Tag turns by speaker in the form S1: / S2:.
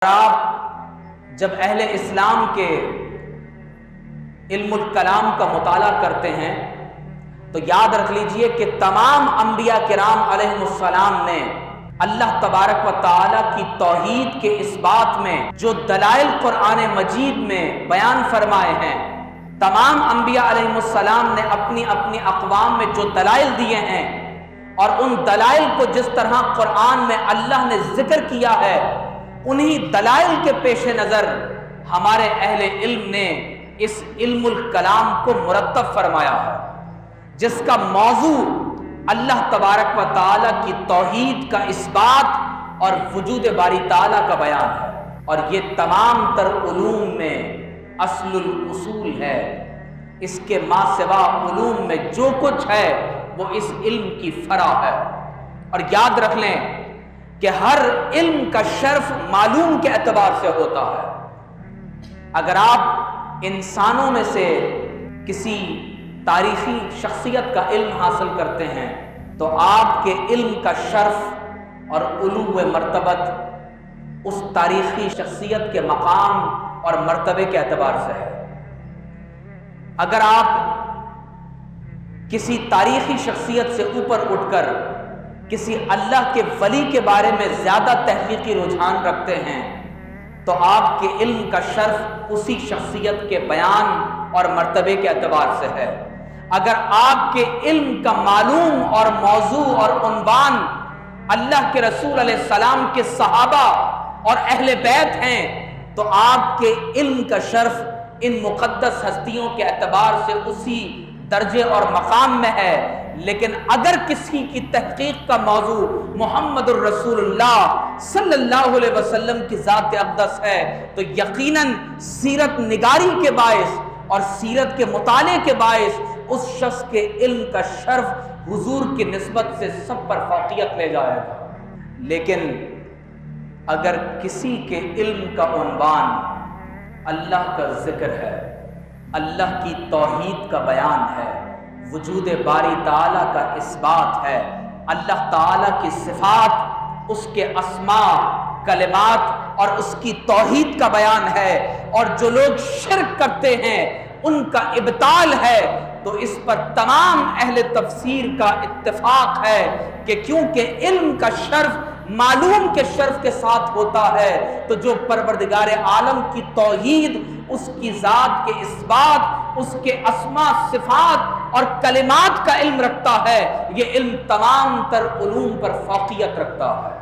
S1: آپ جب اہل اسلام کے علم الکلام کا مطالعہ کرتے ہیں تو یاد رکھ لیجئے کہ تمام انبیاء کرام علیہ السلام نے اللہ تبارک و تعالیٰ کی توحید کے اس بات میں جو دلائل قرآن مجید میں بیان فرمائے ہیں، تمام انبیاء علیہ السلام نے اپنی اپنی اقوام میں جو دلائل دیے ہیں اور ان دلائل کو جس طرح قرآن میں اللہ نے ذکر کیا ہے، انہی دلائل کے پیش نظر ہمارے اہل علم نے اس علم الکلام کو مرتب فرمایا ہے، جس کا موضوع اللہ تبارک و تعالیٰ کی توحید کا اثبات اور وجود باری تعالیٰ کا بیان ہے۔ اور یہ تمام تر علوم میں اصل الاصول ہے، اس کے ما سوا علوم میں جو کچھ ہے وہ اس علم کی فرع ہے۔ اور یاد رکھ لیں کہ ہر علم کا شرف معلوم کے اعتبار سے ہوتا ہے۔ اگر آپ انسانوں میں سے کسی تاریخی شخصیت کا علم حاصل کرتے ہیں تو آپ کے علم کا شرف اور علو مرتبت اس تاریخی شخصیت کے مقام اور مرتبے کے اعتبار سے ہے۔ اگر آپ کسی تاریخی شخصیت سے اوپر اٹھ کر کسی اللہ کے ولی کے بارے میں زیادہ تحقیقی رجحان رکھتے ہیں تو آپ کے علم کا شرف اسی شخصیت کے بیان اور مرتبے کے اعتبار سے ہے۔ اگر آپ کے علم کا معلوم اور موضوع اور عنوان اللہ کے رسول علیہ السلام کے صحابہ اور اہل بیت ہیں تو آپ کے علم کا شرف ان مقدس ہستیوں کے اعتبار سے اسی درجے اور مقام میں ہے۔ لیکن اگر کسی کی تحقیق کا موضوع محمد الرسول اللہ صلی اللہ علیہ وسلم کی ذات اقدس ہے تو یقیناً سیرت نگاری کے باعث اور سیرت کے مطالعے کے باعث اس شخص کے علم کا شرف حضور کی نسبت سے سب پر فوقیت لے جائے گا۔ لیکن اگر کسی کے علم کا عنوان اللہ کا ذکر ہے، اللہ کی توحید کا بیان ہے، وجود باری تعالیٰ کا اثبات ہے، اللہ تعالیٰ کی صفات، اس کے اسماء، کلمات اور اس کی توحید کا بیان ہے، اور جو لوگ شرک کرتے ہیں ان کا ابطال ہے، تو اس پر تمام اہل تفسیر کا اتفاق ہے کہ کیونکہ علم کا شرف معلوم کے شرف کے ساتھ ہوتا ہے تو جو پروردگار عالم کی توحید، اس کی ذات کے اثبات، اس کے اسماء، صفات اور کلمات کا علم رکھتا ہے، یہ علم تمام تر علوم پر فوقیت رکھتا ہے۔